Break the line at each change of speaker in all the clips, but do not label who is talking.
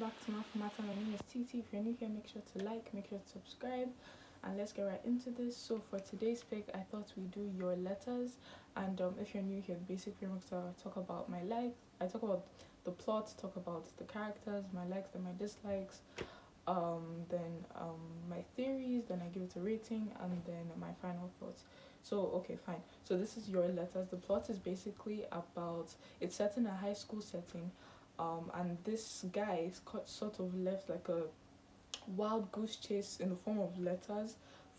back to Math Matter. My name is Titi. If you're new here, make sure to like, make sure to subscribe, and let's get right into this. So for today's pick, I thought we'd do your letters. And if you're new here, the basic frameworks are talk about my likes. I talk about the plot, talk about the characters, my likes and my dislikes. Then my theories. Then I give it a rating, and then my final thoughts. So okay, fine. So this is your letters. The plot is basically about, it's set in a high school setting, and this guy is sort of left like a wild goose chase in the form of letters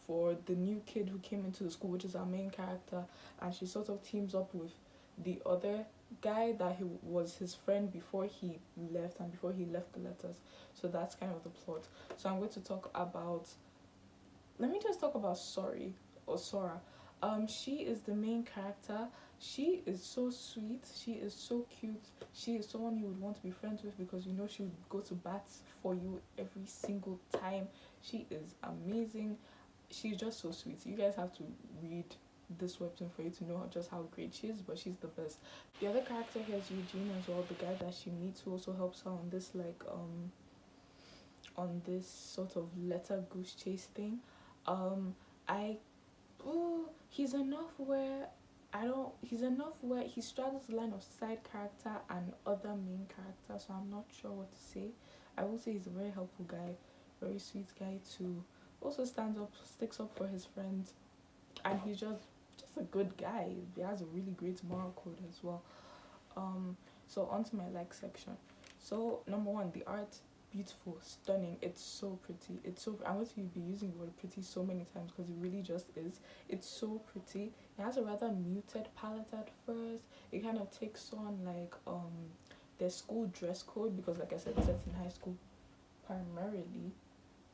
for the new kid who came into the school, which is our main character, and she sort of teams up with the other guy that he was his friend before he left and before he left the letters. So that's kind of the plot. So I'm going to talk about, let me just talk about Sorry or Sora. She is the main character. She is so sweet. She is so cute. She is someone you would want to be friends with because you know she would go to bat for you every single time. She is amazing. She's just so sweet. You guys have to read this webtoon for you to know just how great she is, but she's the best. The other character here is Eugene as well, the guy that she meets who also helps her on this sort of letter goose chase thing. I he's enough where he's enough where he straddles the line of side character and other main character, so I'm not sure what to say. I will say he's a very helpful guy, very sweet guy too. Also stands up, sticks up for his friends, and he's just a good guy. He has a really great moral code as well. So on to my like section. So number one, the art, beautiful, stunning. It's so pretty. I'm going to be using the word pretty so many times because it really just is. It's so pretty. It has a rather muted palette at first. It kind of takes on like their school dress code, because like I said, it's set in high school primarily.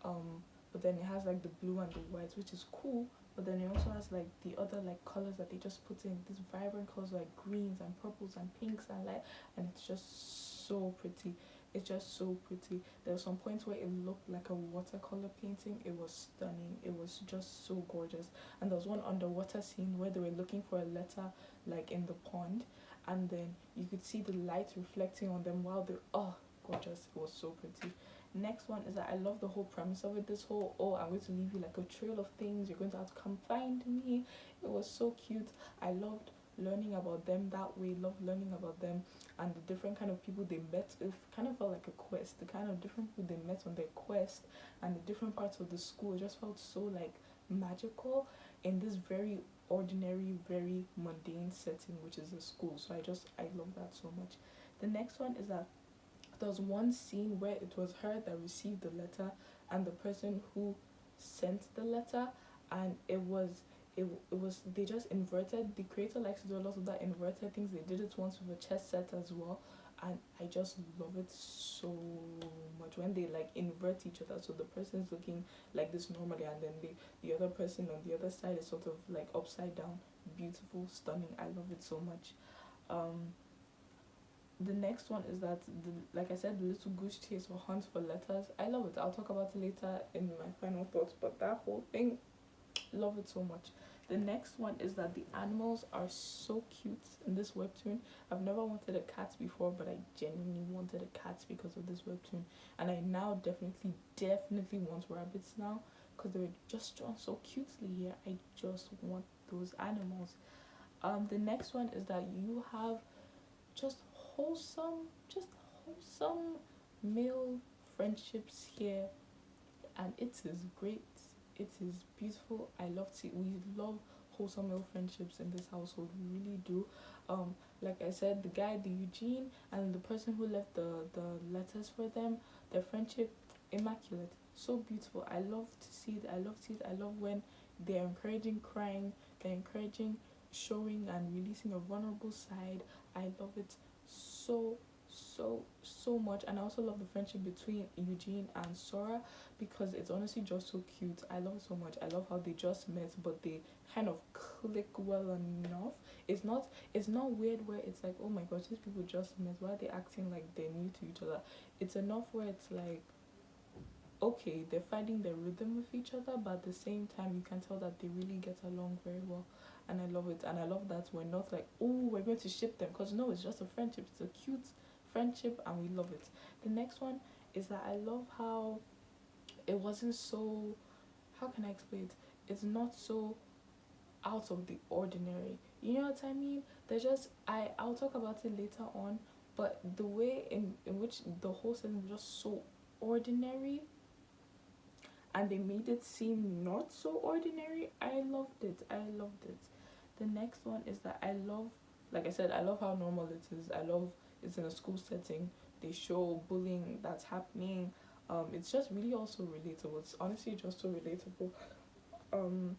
But then it has like the blue and the whites, which is cool. But then it also has like the other like colors that they just put in, these vibrant colors like greens and purples and pinks and like, and it's just so pretty. It's just so pretty. There were some points where it looked like a watercolor painting. It was stunning. It was just so gorgeous. And there was one underwater scene where they were looking for a letter like in the pond, and then you could see the light reflecting on them while they, oh, gorgeous. It was so pretty. Next one is that I love the whole premise of it. This whole, oh, I'm going to leave you like a trail of things, you're going to have to come find me. It was so cute. I loved learning about them that way. Loved learning about them and the different kind of people they met. It kind of felt like a quest. The kind of different people they met on their quest and the different parts of the school. It just felt so like magical in this very ordinary, very mundane setting, which is a school. So I love that so much. The next one is that there was one scene where it was her that received the letter and the person who sent the letter, and it was they just inverted. The creator likes to do a lot of that inverted things. They did it once with a chess set as well, and I just love it so much when they like invert each other. So the person's looking like this normally, and then the other person on the other side is sort of like upside down. Beautiful, stunning. I love it so much. The next one is that like I said, the little goose chase or hunt for letters. I love it. I'll talk about it later in my final thoughts, but that whole thing, love it so much. The next one is that the animals are so cute in this webtoon. I've never wanted a cat before, but I genuinely wanted a cat because of this webtoon, and I now definitely want rabbits now because they were just drawn so cutely here. I just want those animals. The next one is that you have just just wholesome male friendships here, and it is great. It is beautiful. We love wholesome male friendships in this household. We really do. Like I said, the guy, the Eugene, and the person who left the letters for them, their friendship, immaculate, so beautiful. I love to see it. I love to see it. I love when they're encouraging crying, they're encouraging showing and releasing a vulnerable side. I love it so so much. And I also love the friendship between Eugene and Sora because it's honestly just so cute. I love it so much. I love how they just met but they kind of click well enough. It's not weird where it's like, oh my gosh, these people just met, why are they acting like they're new to each other. It's enough where it's like, okay, they're finding their rhythm with each other, but at the same time, you can tell that they really get along very well. And I love it. And I love that we're not like, oh, we're going to ship them, because no, it's just a friendship. It's a cute friendship, and we love it. The next one is that I love how it wasn't so, how can I explain it? It's not so out of the ordinary. You know what I mean? There's just I'll talk about it later on, but the way in which the whole setting was just so ordinary and they made it seem not so ordinary. I loved it. I loved it. The next one is that I love, like I said, I love how normal it is. I love it's in a school setting. They show bullying that's happening. It's just really also relatable. It's honestly just so relatable. Um,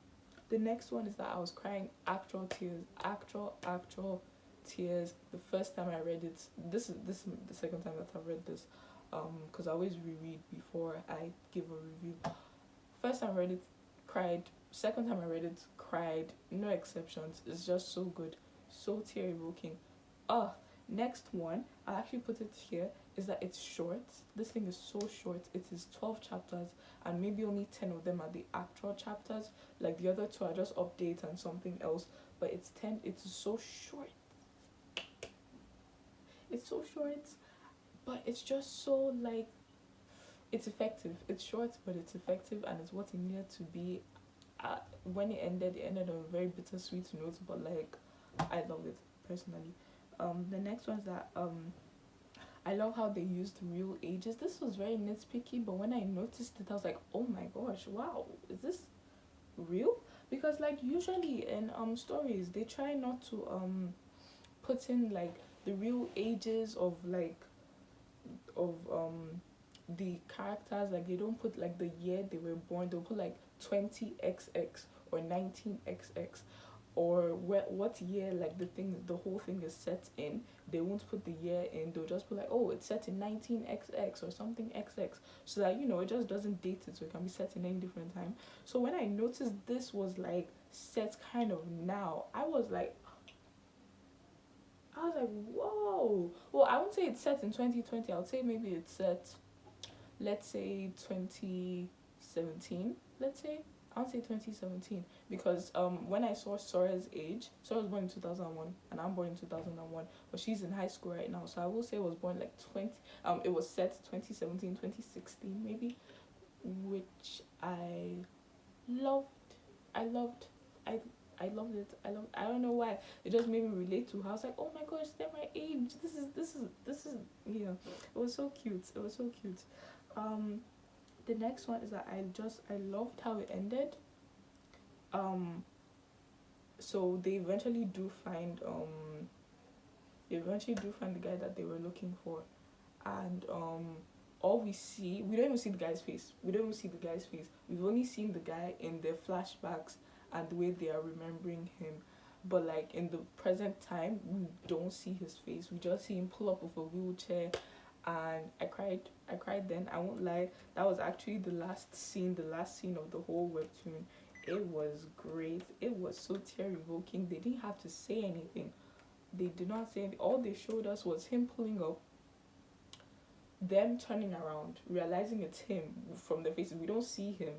the next one is that I was crying actual tears, actual tears. The first time I read it, this is the second time that I've read this, because I always reread before I give a review. First time I read it, cried. Second time I read it, cried. No exceptions. It's just so good, so tear evoking. Next one, I actually put it here, is that it's short. This thing is so short. It is 12 chapters, and maybe only 10 of them are the actual chapters. Like the other two are just updates and something else. But it's 10. It's so short. It's so short, but it's just so like it's effective. It's short, but it's effective, and it's what it needed to be. When it ended on a very bittersweet note, but like I love it personally. The next one's that I love how they used real ages. This was very nitpicky, but when I noticed it, I was like, oh my gosh, wow, is this real? Because like usually in stories, they try not to put in like the real ages of the characters. Like they don't put like the year they were born. They'll put like 20xx or 19xx, or what year like the whole thing is set in. They won't put the year in. They'll just put like, oh, it's set in 19xx or something xx, so that it just doesn't date it, so it can be set in any different time. So when I noticed this was like set kind of now, I was like, whoa. Well, I won't say it's set in 2020. I would say maybe it's set, let's say 2017. Let's say I would say 2017, because when I saw Sora's age, Sora was born in 2001 and I'm born in 2001, but she's in high school right now. So I will say it was born like 20. It was set 2017, 2016 maybe, which loved. I loved. I I loved it. I don't know why. It just made me relate to her. I was like, oh my gosh, they're my age. This is yeah. It was so cute. It was so cute. Um, the next one is that I loved how it ended. Um, so they eventually do find the guy that they were looking for, and all we don't even see the guy's face. We don't even see the guy's face. We've only seen the guy in their flashbacks and the way they are remembering him. But like in the present time, we don't see his face. We just see him pull up with a wheelchair, and I cried. I cried then. I won't lie. That was actually the last scene of the whole webtoon. It was great. It was so tear evoking. They didn't have to say anything. They did not say anything. All they showed us was him pulling up, them turning around, realizing it's him from their faces. We don't see him,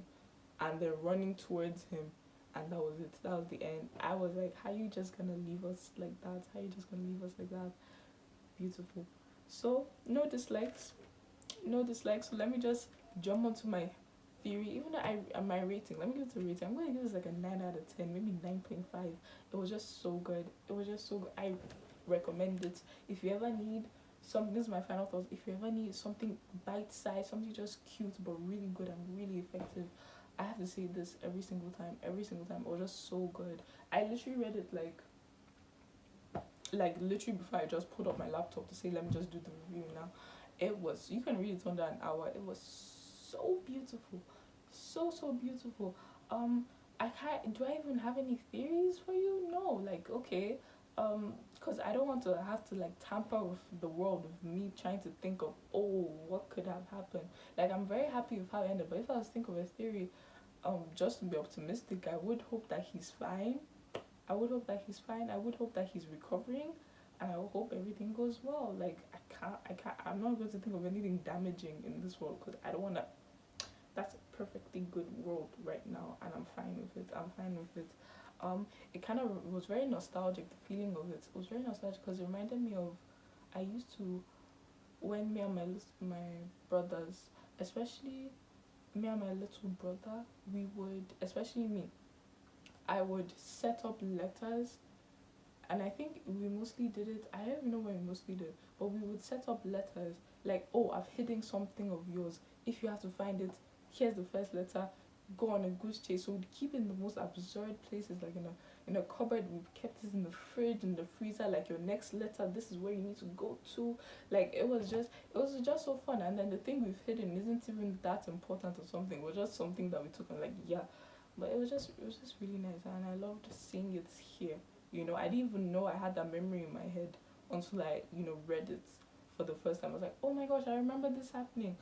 and they're running towards him, and that was it. That was the end. I was like, how you just gonna leave us like that? How you just gonna leave us like that? Beautiful. So no dislikes, no dislikes. So let me just jump onto my theory. Even though my rating, let me give it a rating. I'm gonna give this like a 9 out of 10, maybe 9.5. It was just so good. It was just so good. I recommend it. If you ever need something, this is my final thoughts. If you ever need something bite sized, something just cute but really good and really effective, I have to say this every single time. Every single time, it was just so good. I literally read it like literally before I just pulled up my laptop to say let me just do the review now. It was, you can read it under an hour. It was so beautiful, so beautiful. I can't. Do I even have any theories for you? No. Like okay, because I don't want to have to like tamper with the world of me trying to think of, oh, what could have happened. Like I'm very happy with how it ended, but if I was to think of a theory, just to be optimistic, I would hope that he's fine. I would hope that he's fine. I would hope that he's recovering, and I hope everything goes well. Like I'm not going to think of anything damaging in this world, because I don't want to. That's a perfectly good world right now, and I'm fine with it. I'm fine with it. It kind of was very nostalgic. The feeling of it was very nostalgic because it reminded me of, I used to when me and my brothers, especially me and my little brother, we would, especially me, I would set up letters, and I think we mostly did it. I don't even know when we mostly did, but we would set up letters like, oh, I've hidden something of yours. If you have to find it, here's the first letter. Go on a goose chase. So we'd keep it in the most absurd places, like in a cupboard. We've kept it in the fridge, in the freezer. Like your next letter, this is where you need to go to. Like it was just so fun. And then the thing we've hidden isn't even that important or something. It was just something that we took and like yeah, but it was just really nice, and I loved seeing it here. I didn't even know I had that memory in my head until I read it for the first time. I was like, oh my gosh, I remember this happening.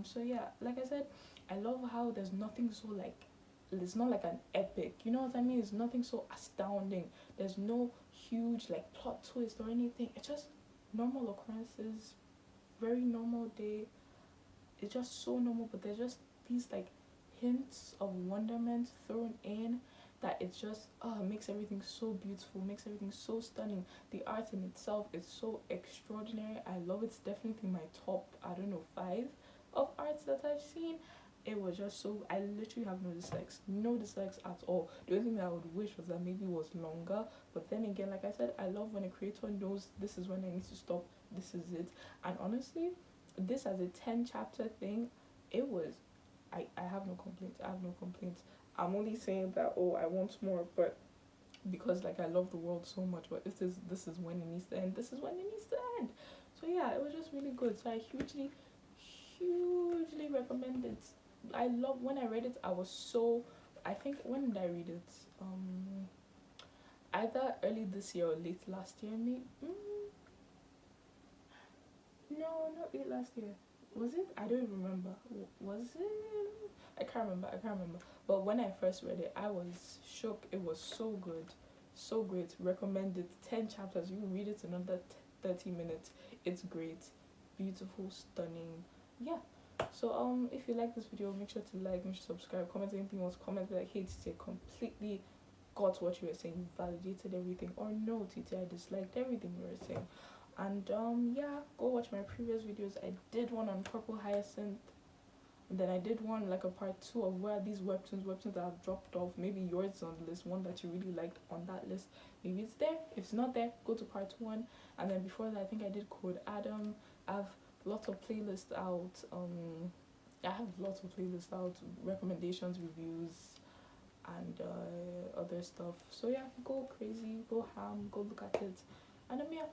So yeah, like I said, I love how there's nothing so like, it's not like an epic, you know what I mean? It's nothing so astounding. There's no huge like plot twist or anything. It's just normal occurrences, very normal day. It's just so normal, but there's just these like hints of wonderment thrown in, that it just makes everything so beautiful, makes everything so stunning. The art in itself is so extraordinary. I love it. It's definitely my top, I don't know, 5 of arts that I've seen. It was just so, I literally have no dislikes at all. The only thing I would wish was that maybe it was longer, but then again, like I said, I love when a creator knows this is when I need to stop, this is it. And honestly, this as a 10 chapter thing, it was, I have no complaints. I have no complaints. I'm only saying that, oh, I want more, but because like I love the world so much. But this is when it needs to end. This is when it needs to end. So yeah, it was just really good. So I hugely recommend it. I love when I read it. I was so, I think, when did I read it? Either early this year or late last year. Maybe. No, not late last year. Was it? I don't remember. Was it? I can't remember. But when I first read it, I was shook. It was so good, so great. Recommend it. 10 chapters. You read it in under 30 minutes. It's great, beautiful, stunning. Yeah. So if you like this video, make sure to like, make sure to subscribe, comment anything else, comment like, hey Titi, I completely got what you were saying, validated everything, or no Titi, I disliked everything you were saying. And yeah, go watch my previous videos. I did one on purple hyacinth, and then I did one like a part 2 of where these webtoons that I've dropped off. Maybe yours is on the list, one that you really liked on that list. Maybe it's there. If it's not there, go to part 1. And then before that, I think I did Code Adam. I have lots of playlists out. Recommendations, reviews, and other stuff. So yeah, go crazy, go ham, go look at it. And yeah,